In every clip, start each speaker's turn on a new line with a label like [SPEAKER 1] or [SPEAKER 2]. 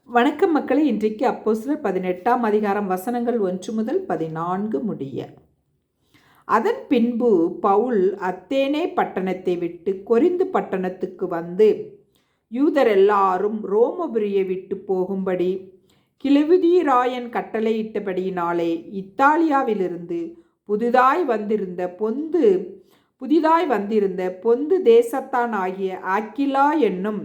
[SPEAKER 1] வணக்கம் மக்களே. இன்றைக்கு அப்போஸ்தலர் 18ஆம் அதிகாரம் வசனங்கள் 1 முதல் 14 முடிய. அதன் பின்பு பவுல் அத்தேனே பட்டணத்தை விட்டு கொரிந்து பட்டணத்துக்கு வந்து யூதர் எல்லாரும் ரோமபுரியை விட்டு போகும்படி கிலவுதியராயன் கட்டளையிட்டபடியினாலே இத்தாலியாவிலிருந்து புதிதாய் வந்திருந்த பொந்து தேசத்தான் ஆகிய ஆக்கிலா என்னும்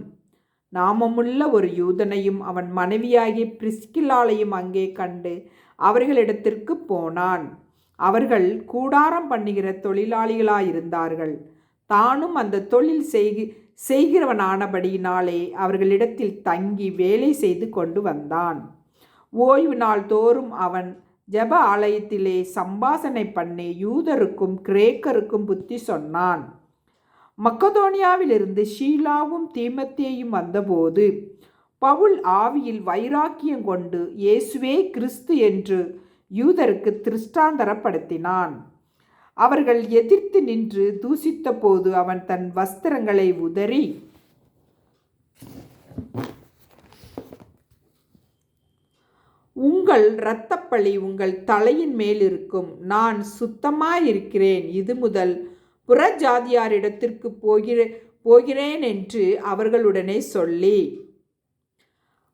[SPEAKER 1] நாமமுள்ள ஒரு யூதனையும் அவன் மனைவியாகிய பிரிஸ்கில்லாளையும் அங்கே கண்டு அவர்களிடத்திற்கு போனான். அவர்கள் கூடாரம் பண்ணுகிற தொழிலாளிகளாயிருந்தார்கள். தானும் அந்த தொழில் செய்கிறவனானபடியினாலே அவர்களிடத்தில் தங்கி வேலை செய்து கொண்டு வந்தான். ஓய்வு நாள் தோறும் அவன் ஜெப ஆலயத்திலே சம்பாஷணை பண்ணி யூதருக்கும் கிரேக்கருக்கும் புத்தி சொன்னான். மக்கதோனியாவிலிருந்து ஷீலாவும் தீமோத்தேயும் வந்தபோது பவுல் ஆவியில் வைராக்கியம் கொண்டு இயேசுவே கிறிஸ்து என்று யூதருக்கு திருஷ்டாந்தரப்படுத்தினான். அவர்கள் எதிர்த்து நின்று தூசித்த போது அவன் தன் வஸ்திரங்களை உதறி, உங்கள் இரத்தப்பழி உங்கள் தலையின் மேல் இருக்கும். நான் சுத்தமாயிருக்கிறேன். இது முதல் புறஜாதியாரிடத்திற்கு போகிறேன் என்று அவர்களுடனே சொல்லி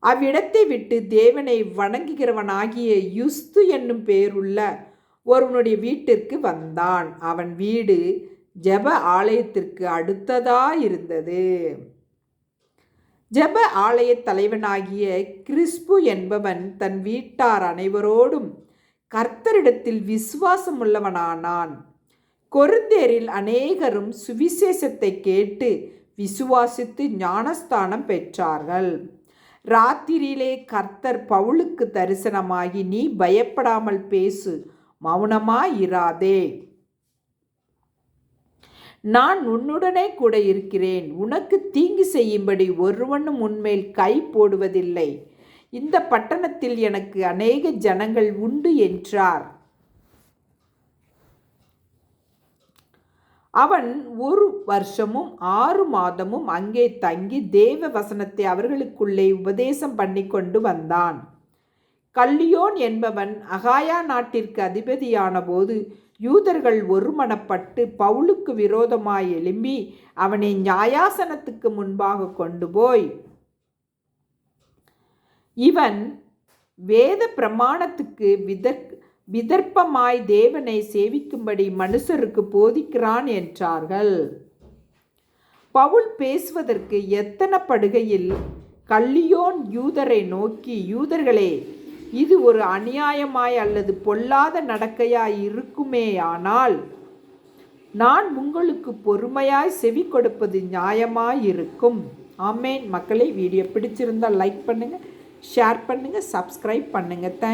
[SPEAKER 1] அவ்விடத்தை விட்டு தேவனை வணங்குகிறவனாகிய யுஸ்து என்னும் பெயருள்ள ஒருவனுடைய வீட்டிற்கு வந்தான். அவன் வீடு ஜெப ஆலயத்திற்கு அடுத்ததாயிருந்தது. ஜெப ஆலய தலைவனாகிய கிறிஸ்பு என்பவன் தன் வீட்டார் அனைவரோடும் கர்த்தரிடத்தில் விசுவாசம் உள்ளவனானான். கொரிந்தேரில் அநேகரும் சுவிசேஷத்தை கேட்டு விசுவாசித்து ஞானஸ்தானம் பெற்றார்கள். ராத்திரியிலே கர்த்தர் பவுலுக்கு தரிசனமாகி, நீ பயப்படாமல் பேசு, மௌனமாயிராதே, நான் உன்னுடனே கூட இருக்கிறேன், உனக்கு தீங்கு செய்யும்படி ஒருவனும் உன்மேல் கை போடுவதில்லை, இந்த பட்டணத்தில் எனக்கு அநேக ஜனங்கள் உண்டு என்றார். அவன் 1 வருஷமும் 6 மாதமும் அங்கே தங்கி தேவ வசனத்தை அவர்களுக்குள்ளே உபதேசம் பண்ணி கொண்டு வந்தான். கல்லியோன் என்பவன் அகாயா நாட்டிற்கு அதிபதியான போது யூதர்கள் ஒருமனப்பட்டு பவுலுக்கு விரோதமாய் எழும்பி அவனை நியாயாசனத்துக்கு முன்பாக கொண்டு போய், இவன் வேத பிரமாணத்துக்கு விதர்ப்பமாய் தேவனை சேவிக்கும்படி மனுஷருக்கு போதிக்கிறான் என்றார்கள். பவுல் பேசுவதற்கு எத்தனப்படுகையில் கல்லியோன் யூதரை நோக்கி, யூதர்களே, இது ஒரு அநியாயமாய் அல்லது பொல்லாத நடக்கையாய் இருக்குமேயானால் நான் உங்களுக்கு பொறுமையாய் செவி கொடுப்பது நியாயமாயிருக்கும். ஆமேன். மக்களை, வீடியோ பிடிச்சிருந்தால் லைக் பண்ணுங்கள், ஷேர் பண்ணுங்கள், சப்ஸ்கிரைப் பண்ணுங்கள். தேங்க்யூ.